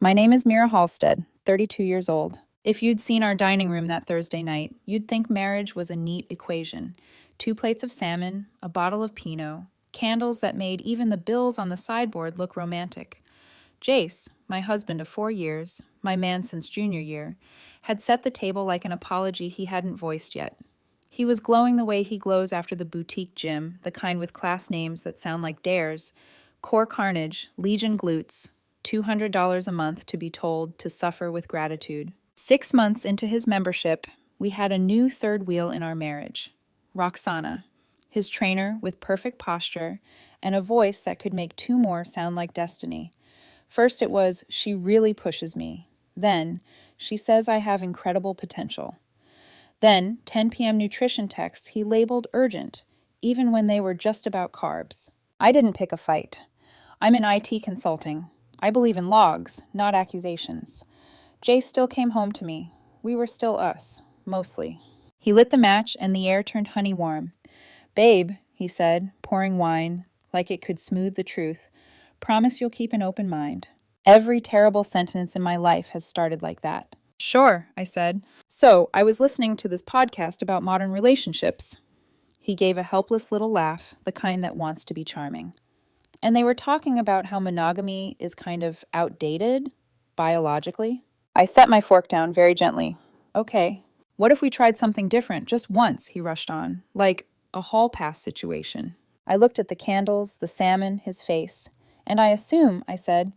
My name is Mira Halstead, 32 years old. If you'd seen our dining room that Thursday night, you'd think marriage was a neat equation. 2 plates of salmon, a bottle of Pinot, candles that made even the bills on the sideboard look romantic. Jace, my husband of 4 years, my man since junior year, had set the table like an apology he hadn't voiced yet. He was glowing the way he glows after the boutique gym, the kind with class names that sound like dares, Core Carnage, Legion Glutes, $200 a month to be told to suffer with gratitude. 6 months into his membership, we had a new third wheel in our marriage. Roxana, his trainer with perfect posture and a voice that could make two more sound like destiny. First it was, she really pushes me. Then, she says I have incredible potential. Then, 10 p.m. nutrition texts he labeled urgent, even when they were just about carbs. I didn't pick a fight. I'm in IT consulting. I believe in logs, not accusations. Jay still came home to me. We were still us, mostly. He lit the match and the air turned honey warm. Babe, he said, pouring wine, like it could smooth the truth, promise you'll keep an open mind. Every terrible sentence in my life has started like that. Sure, I said. So, I was listening to this podcast about modern relationships. He gave a helpless little laugh, the kind that wants to be charming. And they were talking about how monogamy is kind of outdated, biologically. I set my fork down very gently. Okay, what if we tried something different, just once, he rushed on, like a hall pass situation. I looked at the candles, the salmon, his face. And I assume, I said,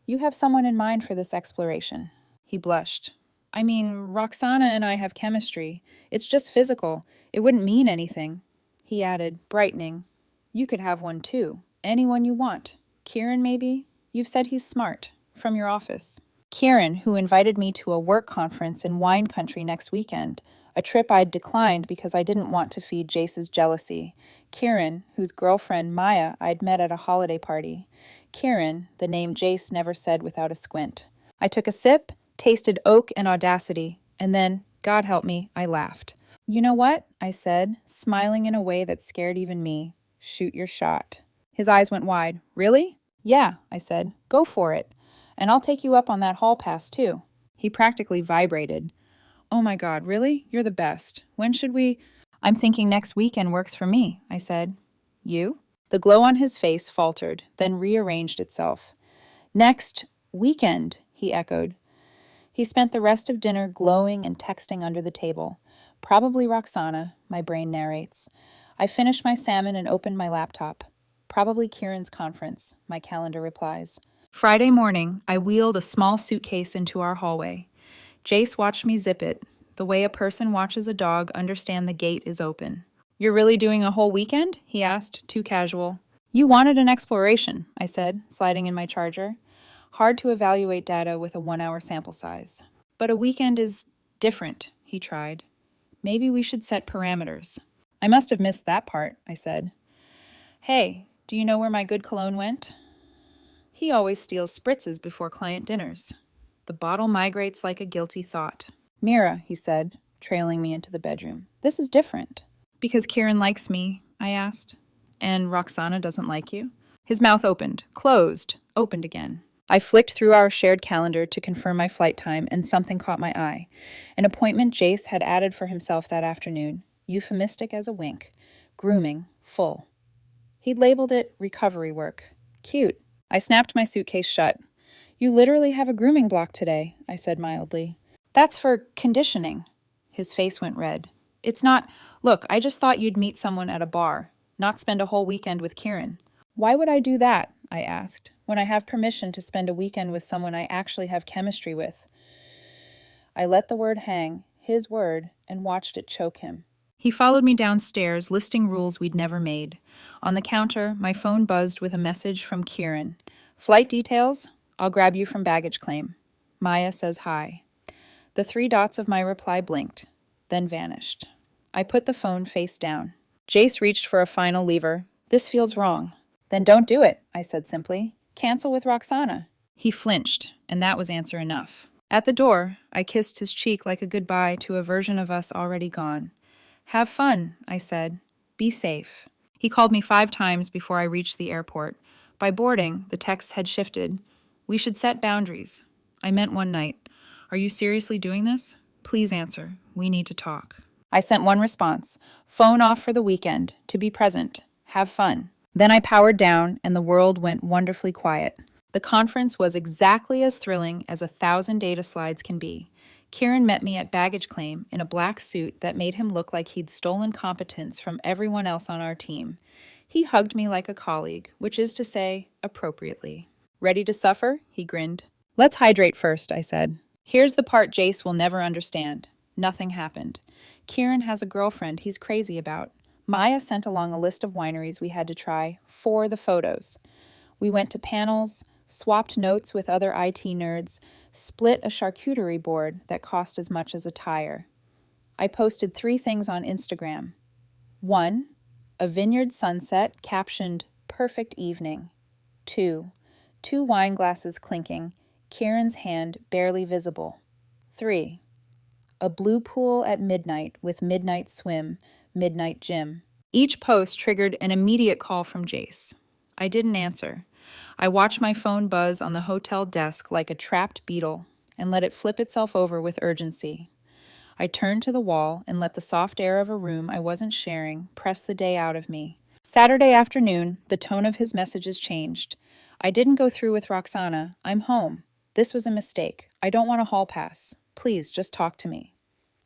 you have someone in mind for this exploration. He blushed. I mean, Roxana and I have chemistry. It's just physical. It wouldn't mean anything. He added, brightening. You could have one too. Anyone you want. Kieran, maybe? You've said he's smart. From your office. Kieran, who invited me to a work conference in wine country next weekend, a trip I'd declined because I didn't want to feed Jace's jealousy. Kieran, whose girlfriend Maya I'd met at a holiday party. Kieran, the name Jace never said without a squint. I took a sip, tasted oak and audacity, and then, God help me, I laughed. You know what? I said, smiling in a way that scared even me. Shoot your shot. His eyes went wide. Really? Yeah, I said. Go for it. And I'll take you up on that hall pass, too. He practically vibrated. Oh my God, really? You're the best. When should we? I'm thinking next weekend works for me, I said. You? The glow on his face faltered, then rearranged itself. Next weekend, he echoed. He spent the rest of dinner glowing and texting under the table. Probably Roxana, my brain narrates. I finished my salmon and opened my laptop. Probably Kieran's conference, my calendar replies. Friday morning, I wheeled a small suitcase into our hallway. Jace watched me zip it, the way a person watches a dog understand the gate is open. You're really doing a whole weekend? He asked, too casual. You wanted an exploration, I said, sliding in my charger. Hard to evaluate data with a 1-hour sample size. But a weekend is different, he tried. Maybe we should set parameters. I must have missed that part, I said. Hey, do you know where my good cologne went? He always steals spritzes before client dinners. The bottle migrates like a guilty thought. Mira, he said, trailing me into the bedroom. This is different. Because Kieran likes me, I asked. And Roxana doesn't like you? His mouth opened, closed, opened again. I flicked through our shared calendar to confirm my flight time, and something caught my eye. An appointment Jace had added for himself that afternoon, euphemistic as a wink. Grooming, full. He'd labeled it recovery work. Cute. I snapped my suitcase shut. You literally have a grooming block today, I said mildly. That's for conditioning. His face went red. It's not, look, I just thought you'd meet someone at a bar, not spend a whole weekend with Kieran. Why would I do that? I asked, when I have permission to spend a weekend with someone I actually have chemistry with. I let the word hang, his word, and watched it choke him. He followed me downstairs, listing rules we'd never made. On the counter, my phone buzzed with a message from Kieran. Flight details? I'll grab you from baggage claim. Maya says hi. The 3 dots of my reply blinked, then vanished. I put the phone face down. Jace reached for a final lever. This feels wrong. Then don't do it, I said simply. Cancel with Roxana. He flinched, and that was answer enough. At the door, I kissed his cheek like a goodbye to a version of us already gone. Have fun, I said. Be safe. He called me 5 times before I reached the airport. By boarding, the texts had shifted. We should set boundaries. I meant one night. Are you seriously doing this? Please answer. We need to talk. I sent one response. Phone off for the weekend. To be present. Have fun. Then I powered down, and the world went wonderfully quiet. The conference was exactly as thrilling as 1,000 data slides can be. Kieran met me at baggage claim in a black suit that made him look like he'd stolen competence from everyone else on our team. He hugged me like a colleague, which is to say, appropriately. Ready to suffer? He grinned. Let's hydrate first, I said. Here's the part Jace will never understand. Nothing happened. Kieran has a girlfriend he's crazy about. Maya sent along a list of wineries we had to try for the photos. We went to panels, swapped notes with other IT nerds, split a charcuterie board that cost as much as a tire. I posted 3 things on Instagram. 1. A vineyard sunset captioned, "Perfect evening." 2. 2 wine glasses clinking, Kieran's hand barely visible. 3. A blue pool at midnight with midnight swim, midnight gym. Each post triggered an immediate call from Jace. I didn't answer. I watched my phone buzz on the hotel desk like a trapped beetle and let it flip itself over with urgency. I turned to the wall and let the soft air of a room I wasn't sharing press the day out of me. Saturday afternoon, the tone of his messages changed. I didn't go through with Roxana. I'm home. This was a mistake. I don't want a hall pass. Please, just talk to me.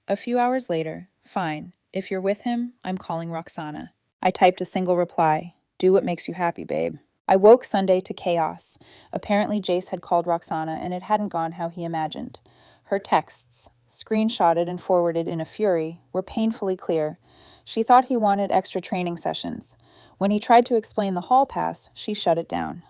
A few hours later, fine. If you're with him, I'm calling Roxana. I typed a single reply. Do what makes you happy, babe. I woke Sunday to chaos. Apparently Jace had called Roxana and it hadn't gone how he imagined. Her texts, screenshotted and forwarded in a fury, were painfully clear. She thought he wanted extra training sessions. When he tried to explain the hall pass, she shut it down.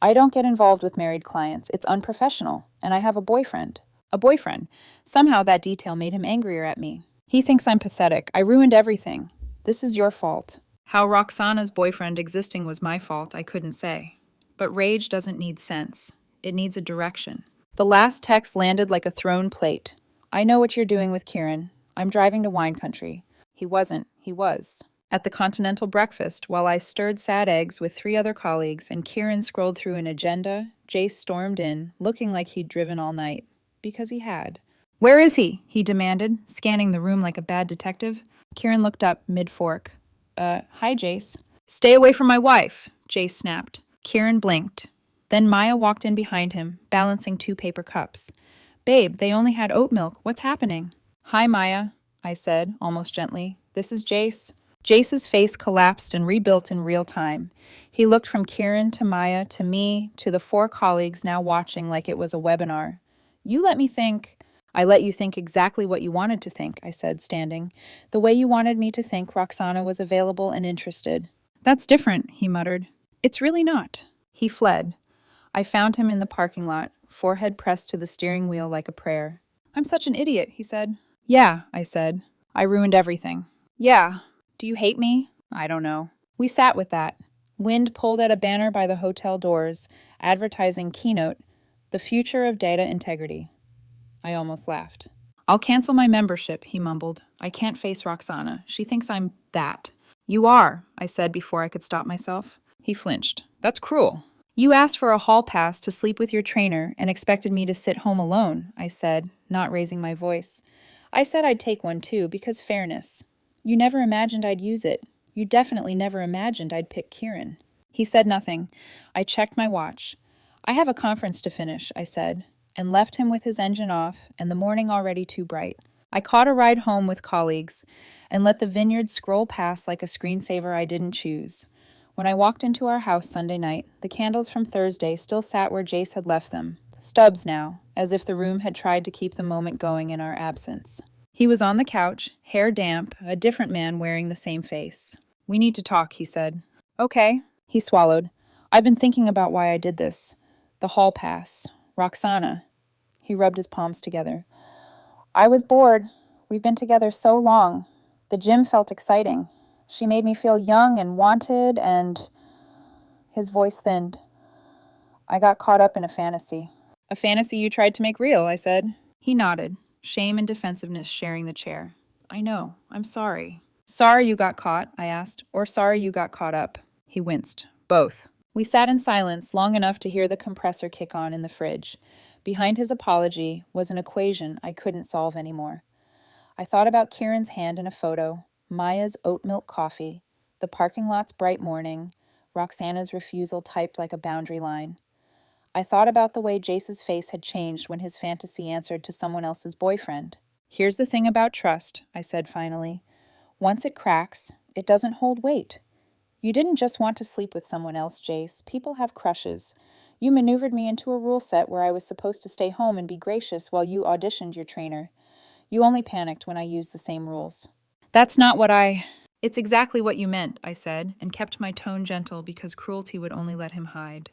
I don't get involved with married clients. It's unprofessional. And I have a boyfriend. A boyfriend. Somehow that detail made him angrier at me. He thinks I'm pathetic. I ruined everything. This is your fault. How Roxana's boyfriend existing was my fault, I couldn't say. But rage doesn't need sense. It needs a direction. The last text landed like a thrown plate. I know what you're doing with Kieran. I'm driving to wine country. He wasn't. He was. At the continental breakfast, while I stirred sad eggs with 3 other colleagues and Kieran scrolled through an agenda, Jace stormed in, looking like he'd driven all night. Because he had. Where is he? He demanded, scanning the room like a bad detective. Kieran looked up mid-fork. Hi, Jace. Stay away from my wife, Jace snapped. Kieran blinked. Then Maya walked in behind him, balancing 2 paper cups. Babe, they only had oat milk. What's happening? Hi, Maya, I said, almost gently. This is Jace. Jace's face collapsed and rebuilt in real time. He looked from Kieran to Maya to me to the 4 colleagues now watching like it was a webinar. You let me think. I let you think exactly what you wanted to think, I said, standing. The way you wanted me to think Roxana was available and interested. That's different, he muttered. It's really not. He fled. I found him in the parking lot, forehead pressed to the steering wheel like a prayer. I'm such an idiot, he said. Yeah, I said. I ruined everything. Yeah. Do you hate me? I don't know. We sat with that. Wind pulled at a banner by the hotel doors, advertising keynote, The Future of Data Integrity. I almost laughed. I'll cancel my membership, he mumbled. I can't face Roxana. She thinks I'm that. You are, I said before I could stop myself. He flinched. That's cruel. You asked for a hall pass to sleep with your trainer and expected me to sit home alone, I said, not raising my voice. I said I'd take one too, because fairness. You never imagined I'd use it. You definitely never imagined I'd pick Kieran. He said nothing. I checked my watch. I have a conference to finish, I said, and left him with his engine off and the morning already too bright. I caught a ride home with colleagues and let the vineyard scroll past like a screensaver I didn't choose. When I walked into our house Sunday night, the candles from Thursday still sat where Jace had left them, stubs now, as if the room had tried to keep the moment going in our absence. He was on the couch, hair damp, a different man wearing the same face. We need to talk, he said. Okay. He swallowed. I've been thinking about why I did this. The hall pass. Roxana. He rubbed his palms together. I was bored. We've been together so long. The gym felt exciting. She made me feel young and wanted, and... His voice thinned. I got caught up in a fantasy. A fantasy you tried to make real, I said. He nodded, shame and defensiveness sharing the chair. I know. I'm sorry. Sorry you got caught, I asked, or sorry you got caught up? He winced. Both. We sat in silence long enough to hear the compressor kick on in the fridge. Behind his apology was an equation I couldn't solve anymore. I thought about Kieran's hand in a photo, Maya's oat milk coffee, the parking lot's bright morning, Roxana's refusal typed like a boundary line. I thought about the way Jace's face had changed when his fantasy answered to someone else's boyfriend. Here's the thing about trust, I said finally. Once it cracks, it doesn't hold weight. You didn't just want to sleep with someone else, Jace. People have crushes. You maneuvered me into a rule set where I was supposed to stay home and be gracious while you auditioned your trainer. You only panicked when I used the same rules. That's not what I... It's exactly what you meant, I said, and kept my tone gentle because cruelty would only let him hide.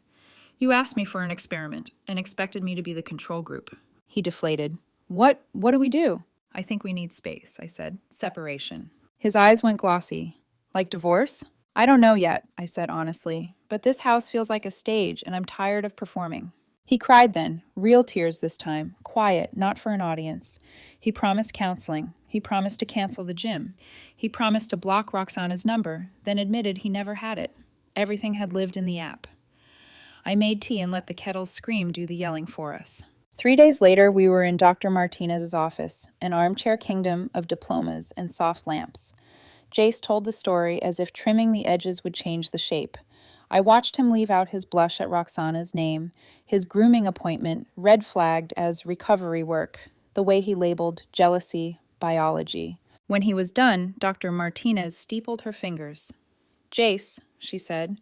You asked me for an experiment and expected me to be the control group. He deflated. What do we do? I think we need space, I said. Separation. His eyes went glossy. Like divorce? I don't know yet, I said honestly, but this house feels like a stage and I'm tired of performing. He cried then, real tears this time, quiet, not for an audience. He promised counseling. He promised to cancel the gym. He promised to block Roxana's number, then admitted he never had it. Everything had lived in the app. I made tea and let the kettles scream do the yelling for us. 3 days later, we were in Dr. Martinez's office, an armchair kingdom of diplomas and soft lamps. Jace told the story as if trimming the edges would change the shape. I watched him leave out his blush at Roxana's name, his grooming appointment red flagged as recovery work, the way he labeled jealousy, biology. When he was done, Dr. Martinez steepled her fingers. Jace, she said,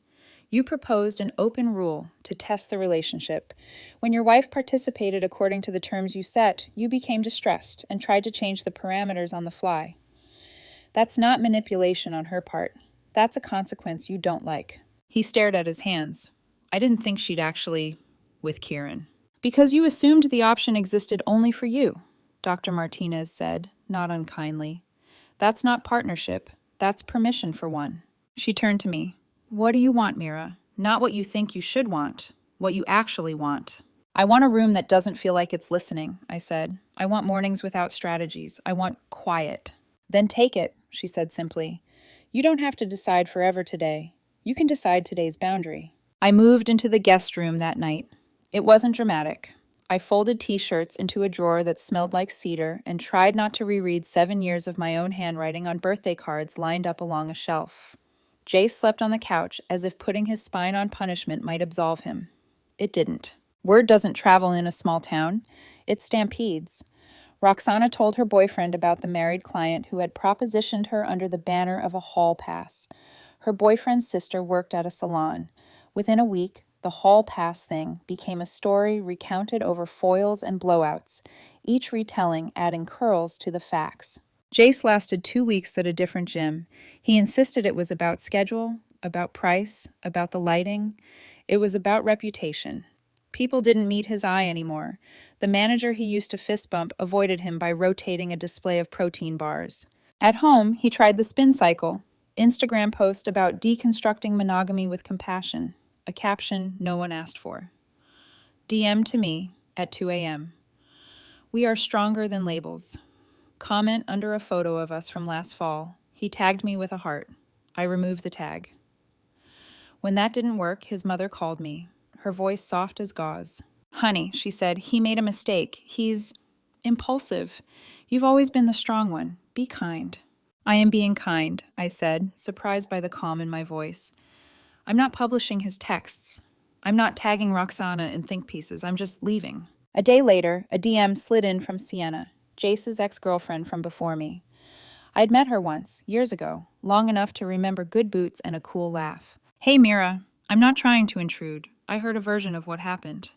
you proposed an open rule to test the relationship. When your wife participated according to the terms you set, you became distressed and tried to change the parameters on the fly. That's not manipulation on her part. That's a consequence you don't like. He stared at his hands. I didn't think she'd actually... with Kieran. Because you assumed the option existed only for you, Dr. Martinez said, not unkindly. That's not partnership. That's permission for one. She turned to me. What do you want, Mira? Not what you think you should want. What you actually want. I want a room that doesn't feel like it's listening, I said. I want mornings without strategies. I want quiet. Then take it, she said simply. You don't have to decide forever today. You can decide today's boundary. I moved into the guest room that night. It wasn't dramatic. I folded t-shirts into a drawer that smelled like cedar and tried not to reread 7 years of my own handwriting on birthday cards lined up along a shelf. Jace slept on the couch as if putting his spine on punishment might absolve him. It didn't. Word doesn't travel in a small town. It stampedes. Roxana told her boyfriend about the married client who had propositioned her under the banner of a hall pass. Her boyfriend's sister worked at a salon. Within a week, the hall pass thing became a story recounted over foils and blowouts, each retelling adding curls to the facts. Jace lasted 2 weeks at a different gym. He insisted it was about schedule, about price, about the lighting. It was about reputation. People didn't meet his eye anymore. The manager he used to fist bump avoided him by rotating a display of protein bars. At home, he tried the spin cycle. Instagram post about deconstructing monogamy with compassion, a caption no one asked for. DM to me at 2 a.m. We are stronger than labels. Comment under a photo of us from last fall. He tagged me with a heart. I removed the tag. When that didn't work, his mother called me, her voice soft as gauze. Honey, she said, he made a mistake. He's impulsive. You've always been the strong one. Be kind. I am being kind, I said, surprised by the calm in my voice. I'm not publishing his texts. I'm not tagging Roxana in think pieces. I'm just leaving. A day later, a DM slid in from Sienna, Jace's ex-girlfriend from before me. I'd met her once, years ago, long enough to remember good boots and a cool laugh. Hey, Mira, I'm not trying to intrude. I heard a version of what happened.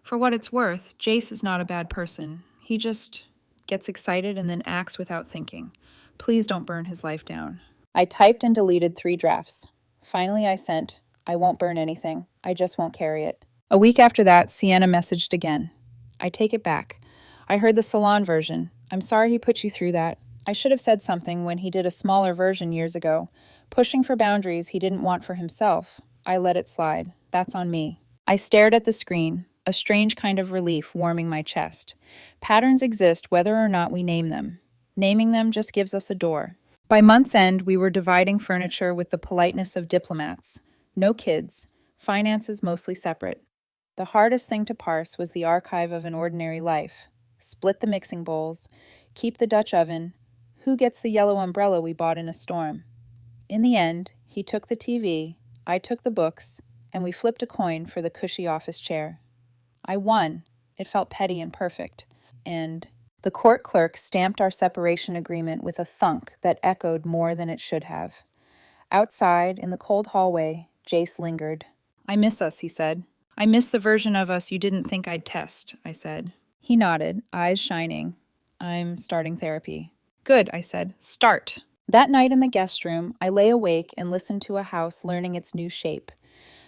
For what it's worth, Jace is not a bad person. He just gets excited and then acts without thinking. Please don't burn his life down. I typed and deleted 3 drafts. Finally, I sent, I won't burn anything. I just won't carry it. A week after that, Sienna messaged again. I take it back. I heard the salon version. I'm sorry he put you through that. I should have said something when he did a smaller version years ago. Pushing for boundaries he didn't want for himself. I let it slide. That's on me. I stared at the screen, a strange kind of relief warming my chest. Patterns exist whether or not we name them. Naming them just gives us a door. By month's end, we were dividing furniture with the politeness of diplomats. No kids. Finances mostly separate. The hardest thing to parse was the archive of an ordinary life. Split the mixing bowls, keep the Dutch oven, who gets the yellow umbrella we bought in a storm. In the end, he took the TV, I took the books, and we flipped a coin for the cushy office chair. I won. It felt petty and perfect. And the court clerk stamped our separation agreement with a thunk that echoed more than it should have. Outside, in the cold hallway, Jace lingered. I miss us, he said. I miss the version of us you didn't think I'd test, I said. He nodded, eyes shining. I'm starting therapy. Good, I said. Start. That night in the guest room, I lay awake and listened to a house learning its new shape.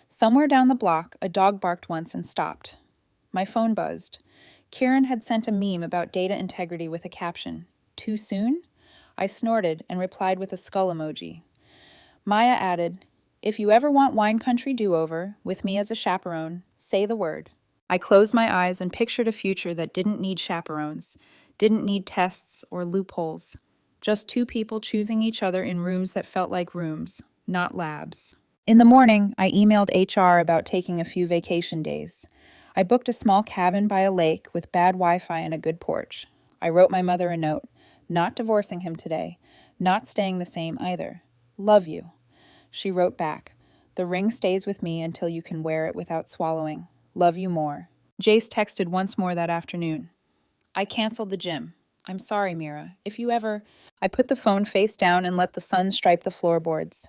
Somewhere down the block, a dog barked once and stopped. My phone buzzed. Kieran had sent a meme about data integrity with a caption. Too soon? I snorted and replied with a skull emoji. Maya added, if you ever want wine country do-over, with me as a chaperone, say the word. I closed my eyes and pictured a future that didn't need chaperones, didn't need tests or loopholes. Just two people choosing each other in rooms that felt like rooms, not labs. In the morning, I emailed HR about taking a few vacation days. I booked a small cabin by a lake with bad Wi-Fi and a good porch. I wrote my mother a note. Not divorcing him today. Not staying the same either. Love you. She wrote back. The ring stays with me until you can wear it without swallowing. Love you more. Jace texted once more that afternoon. I canceled the gym. I'm sorry, Mira. If you ever... I put the phone face down and let the sun stripe the floorboards.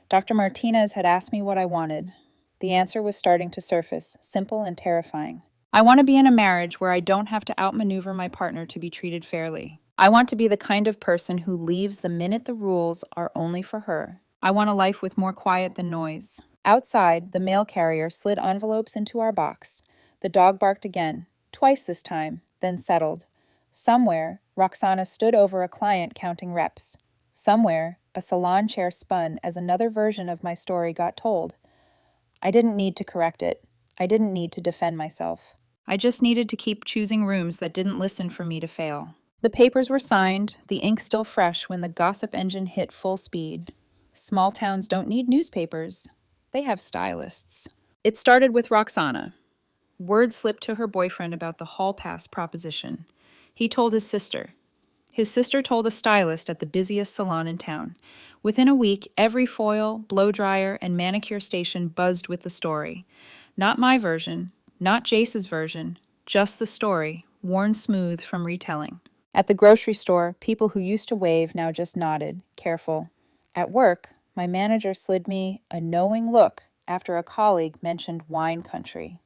Dr. Martinez had asked me what I wanted. The answer was starting to surface, simple and terrifying. I want to be in a marriage where I don't have to outmaneuver my partner to be treated fairly. I want to be the kind of person who leaves the minute the rules are only for her. I want a life with more quiet than noise. Outside, the mail carrier slid envelopes into our box. The dog barked again, twice this time, then settled. Somewhere, Roxana stood over a client counting reps. Somewhere, a salon chair spun as another version of my story got told. I didn't need to correct it. I didn't need to defend myself. I just needed to keep choosing rooms that didn't listen for me to fail. The papers were signed, the ink still fresh when the gossip engine hit full speed. Small towns don't need newspapers. They have stylists. It started with Roxana. Word slipped to her boyfriend about the hall pass proposition. He told his sister. His sister told a stylist at the busiest salon in town. Within a week, every foil, blow dryer, and manicure station buzzed with the story. Not my version, not Jace's version, just the story, worn smooth from retelling. At the grocery store, people who used to wave now just nodded, careful. At work, my manager slid me a knowing look after a colleague mentioned wine country.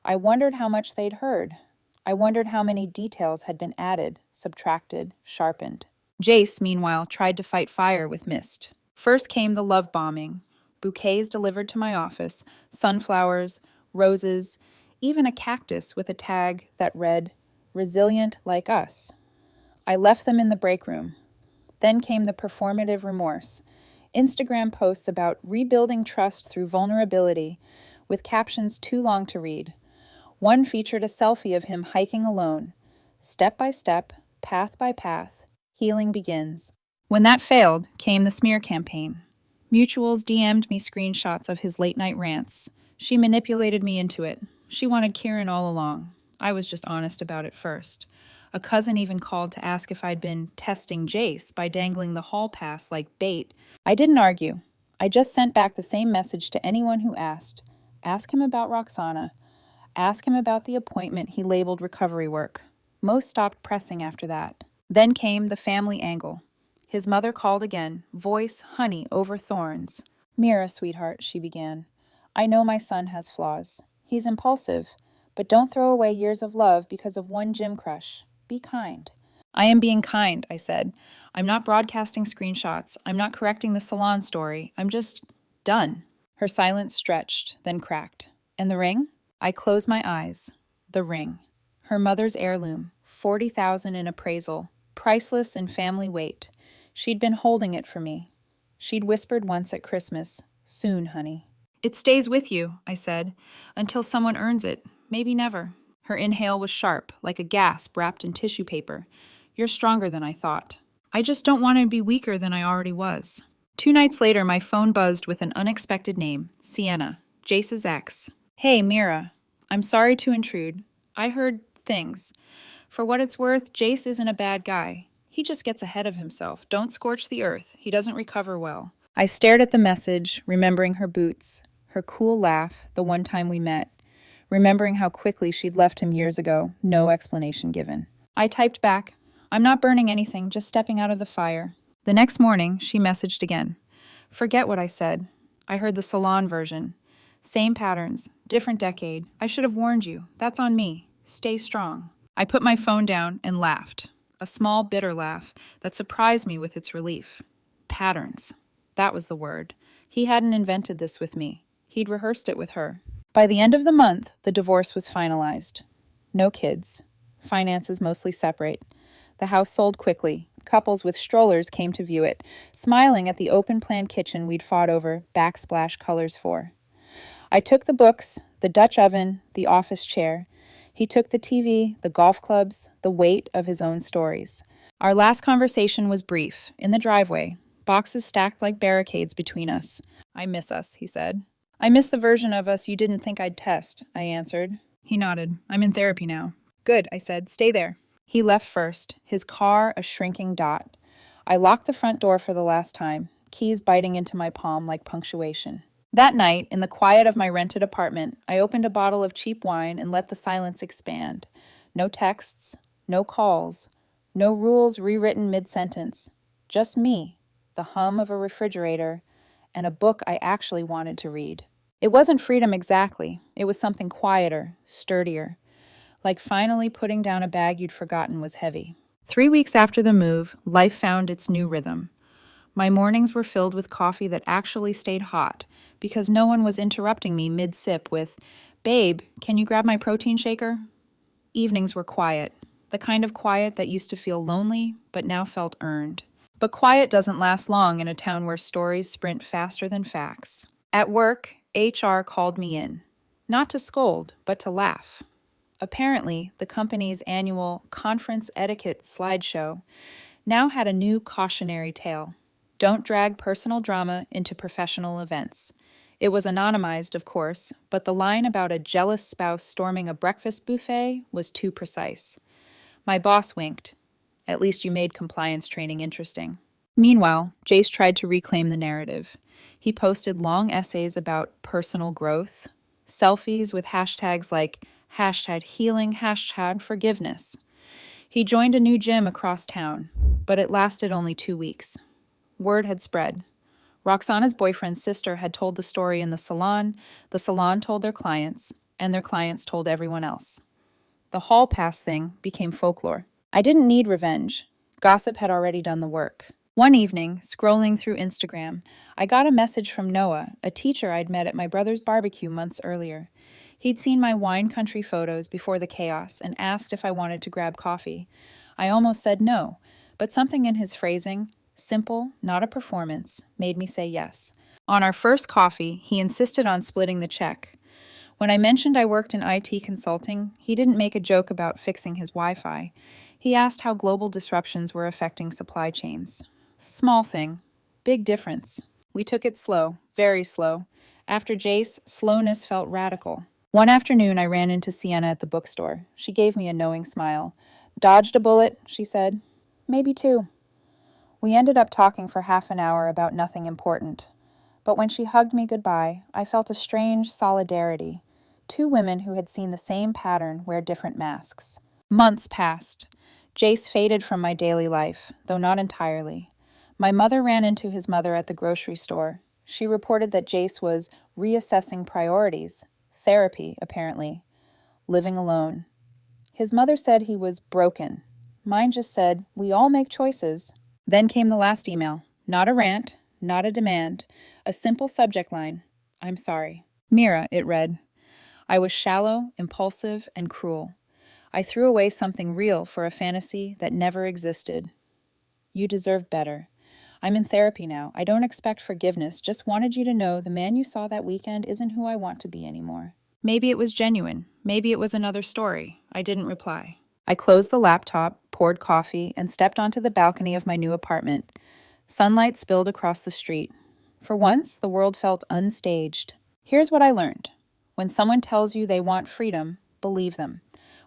I wondered how much they'd heard. I wondered how many details had been added, subtracted, sharpened. Jace, meanwhile, tried to fight fire with mist. First came the love bombing. Bouquets delivered to my office, sunflowers, roses, even a cactus with a tag that read, "Resilient like us." I left them in the break room. Then came the performative remorse. Instagram posts about rebuilding trust through vulnerability, with captions too long to read. One featured a selfie of him hiking alone. Step by step, path by path, healing begins. When that failed, came the smear campaign. Mutuals DM'd me screenshots of his late-night rants. She manipulated me into it. She wanted Kieran all along. I was just honest about it first. A cousin even called to ask if I'd been testing Jace by dangling the hall pass like bait. I didn't argue. I just sent back the same message to anyone who asked. Ask him about Roxana. Ask him about the appointment he labeled recovery work. Most stopped pressing after that. Then came the family angle. His mother called again, voice honey over thorns. Mira, sweetheart, she began. I know my son has flaws. He's impulsive. But don't throw away years of love because of one gym crush. Be kind. I am being kind, I said. I'm not broadcasting screenshots. I'm not correcting the salon story. I'm just done. Her silence stretched, then cracked. And the ring? I closed my eyes. The ring. Her mother's heirloom. $40,000 in appraisal. Priceless in family weight. She'd been holding it for me. She'd whispered once at Christmas, "Soon, honey." It stays with you, I said, until someone earns it. Maybe never. Her inhale was sharp, like a gasp wrapped in tissue paper. You're stronger than I thought. I just don't want to be weaker than I already was. 2 nights later, my phone buzzed with an unexpected name, Sienna, Jace's ex. Hey, Mira. I'm sorry to intrude. I heard things. For what it's worth, Jace isn't a bad guy. He just gets ahead of himself. Don't scorch the earth. He doesn't recover well. I stared at the message, remembering her boots, her cool laugh, the one time we met, remembering how quickly she'd left him years ago, no explanation given. I typed back, I'm not burning anything, just stepping out of the fire. The next morning, she messaged again. Forget what I said. I heard the salon version. Same patterns, different decade. I should have warned you. That's on me. Stay strong. I put my phone down and laughed. A small, bitter laugh that surprised me with its relief. Patterns. That was the word. He hadn't invented this with me. He'd rehearsed it with her. By the end of the month, the divorce was finalized. No kids. Finances mostly separate. The house sold quickly. Couples with strollers came to view it, smiling at the open-plan kitchen we'd fought over backsplash colors for. I took the books, the Dutch oven, the office chair. He took the TV, the golf clubs, the weight of his own stories. Our last conversation was brief, in the driveway, boxes stacked like barricades between us. I miss us, he said. I miss the version of us you didn't think I'd test, I answered. He nodded. I'm in therapy now. Good, I said. Stay there. He left first, his car a shrinking dot. I locked the front door for the last time, keys biting into my palm like punctuation. That night, in the quiet of my rented apartment, I opened a bottle of cheap wine and let the silence expand. No texts, no calls, no rules rewritten mid-sentence. Just me, the hum of a refrigerator, and a book I actually wanted to read. It wasn't freedom exactly. It was something quieter, sturdier. Like finally putting down a bag you'd forgotten was heavy. 3 weeks after the move, life found its new rhythm. My mornings were filled with coffee that actually stayed hot, because no one was interrupting me mid-sip with, Babe, can you grab my protein shaker? Evenings were quiet, the kind of quiet that used to feel lonely, but now felt earned. But quiet doesn't last long in a town where stories sprint faster than facts. At work, HR called me in. Not to scold, but to laugh. Apparently, the company's annual conference etiquette slideshow now had a new cautionary tale. Don't drag personal drama into professional events. It was anonymized, of course, but the line about a jealous spouse storming a breakfast buffet was too precise. My boss winked. At least you made compliance training interesting. Meanwhile, Jace tried to reclaim the narrative. He posted long essays about personal growth, selfies with hashtags like #healing, #forgiveness. He joined a new gym across town, but it lasted only 2 weeks. Word had spread. Roxana's boyfriend's sister had told the story in the salon told their clients, and their clients told everyone else. The hall pass thing became folklore. I didn't need revenge. Gossip had already done the work. One evening, scrolling through Instagram, I got a message from Noah, a teacher I'd met at my brother's barbecue months earlier. He'd seen my wine country photos before the chaos and asked if I wanted to grab coffee. I almost said no, but something in his phrasing, simple, not a performance, made me say yes. On our first coffee, he insisted on splitting the check. When I mentioned I worked in IT consulting, he didn't make a joke about fixing his Wi-Fi. He asked how global disruptions were affecting supply chains. Small thing, big difference. We took it slow, very slow. After Jace, slowness felt radical. One afternoon, I ran into Sienna at the bookstore. She gave me a knowing smile. Dodged a bullet, she said. Maybe 2. We ended up talking for half an hour about nothing important. But when she hugged me goodbye, I felt a strange solidarity. 2 women who had seen the same pattern wear different masks. Months passed. Jace faded from my daily life, though not entirely. My mother ran into his mother at the grocery store. She reported that Jace was reassessing priorities. Therapy, apparently. Living alone. His mother said he was broken. Mine just said, we all make choices. Then came the last email. Not a rant, not a demand. A simple subject line. I'm sorry. Mira, it read. I was shallow, impulsive, and cruel. I threw away something real for a fantasy that never existed. You deserve better. I'm in therapy now. I don't expect forgiveness, just wanted you to know the man you saw that weekend isn't who I want to be anymore. Maybe it was genuine. Maybe it was another story. I didn't reply. I closed the laptop, poured coffee, and stepped onto the balcony of my new apartment. Sunlight spilled across the street. For once, the world felt unstaged. Here's what I learned. When someone tells you they want freedom, believe them.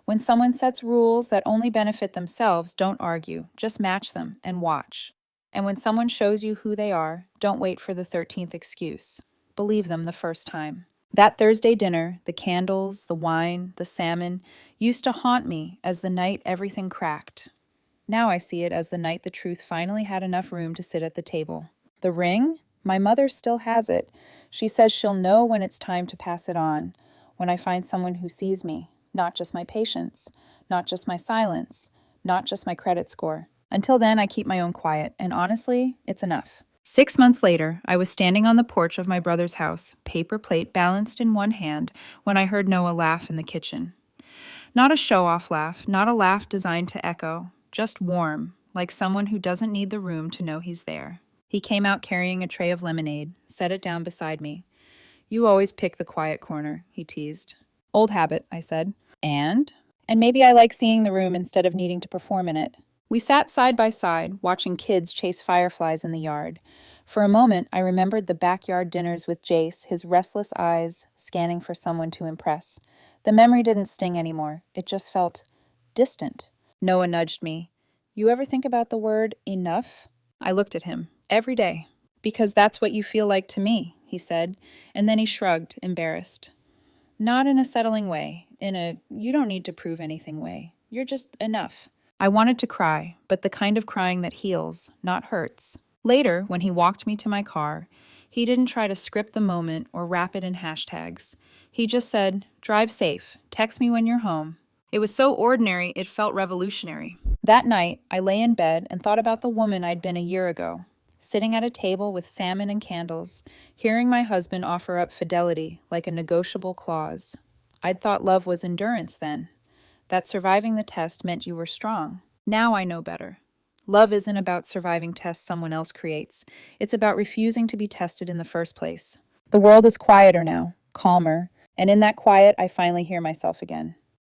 When someone sets rules that only benefit themselves, don't argue, just match them and watch. And when someone shows you who they are, don't wait for the 13th excuse. Believe them the first time. That Thursday dinner, the candles, the wine, the salmon, used to haunt me as the night everything cracked. Now I see it as the night the truth finally had enough room to sit at the table. The ring? My mother still has it. She says she'll know when it's time to pass it on, when I find someone who sees me, not just my patience, not just my silence, not just my credit score. Until then, I keep my own quiet, and honestly, it's enough. 6 months later, I was standing on the porch of my brother's house, paper plate balanced in one hand, when I heard Noah laugh in the kitchen. Not a show-off laugh, not a laugh designed to echo, just warm, like someone who doesn't need the room to know he's there. He came out carrying a tray of lemonade, set it down beside me. "You always pick the quiet corner," he teased. "Old habit," I said. And? And maybe I like seeing the room instead of needing to perform in it. We sat side by side, watching kids chase fireflies in the yard. For a moment, I remembered the backyard dinners with Jace, his restless eyes scanning for someone to impress. The memory didn't sting anymore. It just felt distant. Noah nudged me. "You ever think about the word enough?" I looked at him. "Every day." "Because that's what you feel like to me," he said, and then he shrugged, embarrassed. "Not in a settling way, in a you don't need to prove anything way. You're just enough." I wanted to cry, but the kind of crying that heals, not hurts. Later, when he walked me to my car, he didn't try to script the moment or wrap it in hashtags. He just said, "Drive safe. Text me when you're home." It was so ordinary, it felt revolutionary. That night, I lay in bed and thought about the woman I'd been a year ago, sitting at a table with salmon and candles, hearing my husband offer up fidelity like a negotiable clause. I'd thought love was endurance then, that surviving the test meant you were strong. Now I know better. Love isn't about surviving tests someone else creates. It's about refusing to be tested in the first place. The world is quieter now, calmer, and in that quiet, I finally hear myself again.